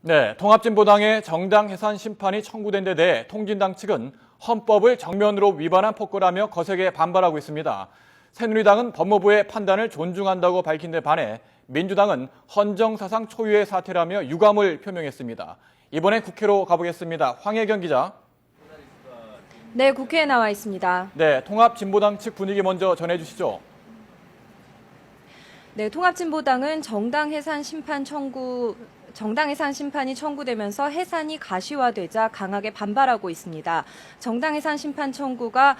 네, 통합진보당의 정당 해산 심판이 청구된 데 대해 통진당 측은 헌법을 정면으로 위반한 폭거라며 거세게 반발하고 있습니다. 새누리당은 법무부의 판단을 존중한다고 밝힌 데 반해 민주당은 헌정사상 초유의 사태라며 유감을 표명했습니다. 이번엔 국회로 가보겠습니다. 황혜경 기자. 네, 국회에 나와 있습니다. 네, 통합진보당 측 분위기 먼저 전해주시죠. 네, 통합진보당은 정당 해산 심판이 청구되면서 해산이 가시화되자 강하게 반발하고 있습니다. 정당 해산 심판 청구가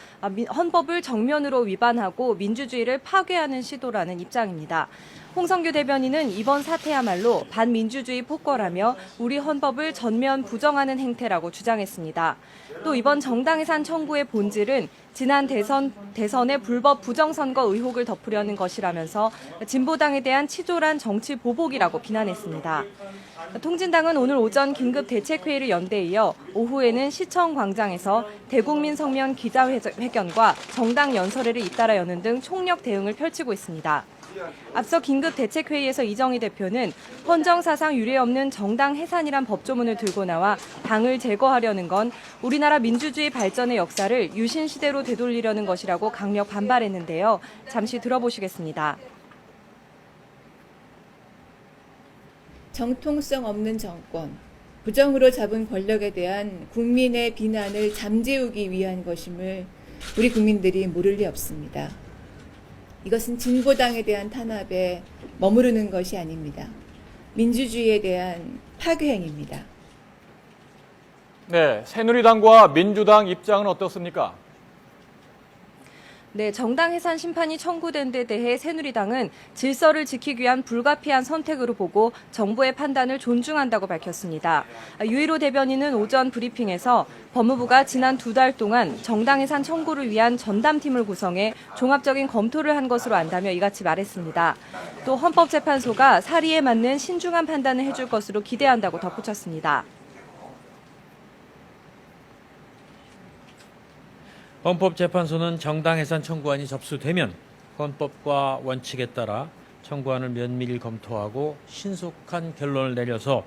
헌법을 정면으로 위반하고 민주주의를 파괴하는 시도라는 입장입니다. 홍성규 대변인은 이번 사태야말로 반민주주의 폭거라며 우리 헌법을 전면 부정하는 행태라고 주장했습니다. 또 이번 정당 해산 청구의 본질은 지난 대선의 불법 부정선거 의혹을 덮으려는 것이라면서 진보당에 대한 치졸한 정치 보복이라고 비난했습니다. 통진당은 오늘 오전 긴급 대책회의를 연 데 이어 오후에는 시청 광장에서 대국민 성명 기자회견과 정당 연설회를 잇따라 여는 등 총력 대응을 펼치고 있습니다. 앞서 긴급 대책회의에서 이정희 대표는 헌정사상 유례없는 정당 해산이란 법조문을 들고 나와 당을 제거하려는 건 우리나라 민주주의 발전의 역사를 유신시대로 되돌리려는 것이라고 강력 반발했는데요. 잠시 들어보시겠습니다. 정통성 없는 정권, 부정으로 잡은 권력에 대한 국민의 비난을 잠재우기 위한 것임을 우리 국민들이 모를 리 없습니다. 이것은 진보당에 대한 탄압에 머무르는 것이 아닙니다. 민주주의에 대한 파괴 행위입니다. 네, 새누리당과 민주당 입장은 어떻습니까? 네, 정당 해산 심판이 청구된 데 대해 새누리당은 질서를 지키기 위한 불가피한 선택으로 보고 정부의 판단을 존중한다고 밝혔습니다. 유일호 대변인은 오전 브리핑에서 법무부가 지난 2달 동안 정당 해산 청구를 위한 전담팀을 구성해 종합적인 검토를 한 것으로 안다며 이같이 말했습니다. 또 헌법재판소가 사리에 맞는 신중한 판단을 해줄 것으로 기대한다고 덧붙였습니다. 헌법재판소는 정당 해산 청구안이 접수되면 헌법과 원칙에 따라 청구안을 면밀히 검토하고 신속한 결론을 내려서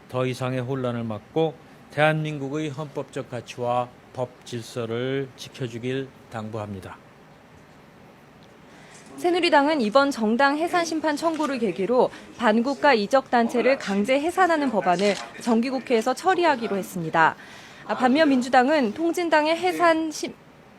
더 이상의 혼란을 막고 대한민국의 헌법적 가치와 법 질서를 지켜주길 당부합니다. 새누리당은 이번 정당 해산 심판 청구를 계기로 반국가 이적단체를 강제 해산하는 법안을 정기국회에서 처리하기로 했습니다. 반면 민주당은 통진당의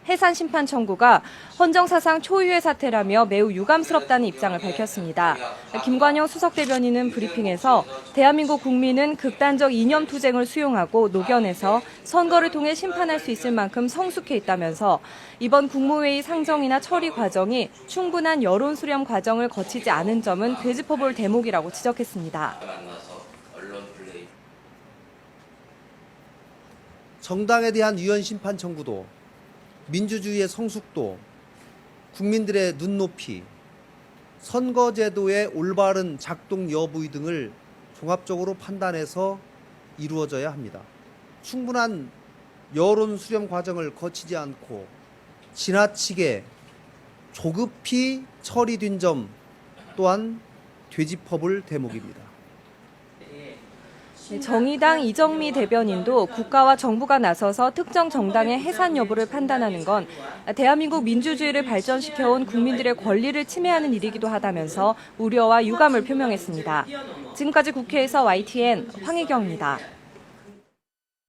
해산 심판 청구가 헌정사상 초유의 사태라며 매우 유감스럽다는 입장을 밝혔습니다. 김관영 수석 대변인은 브리핑에서 대한민국 국민은 극단적 이념 투쟁을 수용하고 녹여내서 선거를 통해 심판할 수 있을 만큼 성숙해 있다면서 이번 국무회의 상정이나 처리 과정이 충분한 여론 수렴 과정을 거치지 않은 점은 되짚어볼 대목이라고 지적했습니다. 정당에 대한 유연 심판 청구도 민주주의의 성숙도, 국민들의 눈높이, 선거제도의 올바른 작동 여부 등을 종합적으로 판단해서 이루어져야 합니다. 충분한 여론 수렴 과정을 거치지 않고 지나치게 조급히 처리된 점 또한 되짚어볼 대목입니다. 정의당 이정미 대변인도 국가와 정부가 나서서 특정 정당의 해산 여부를 판단하는 건 대한민국 민주주의를 발전시켜온 국민들의 권리를 침해하는 일이기도 하다면서 우려와 유감을 표명했습니다. 지금까지 국회에서 YTN 황혜경입니다.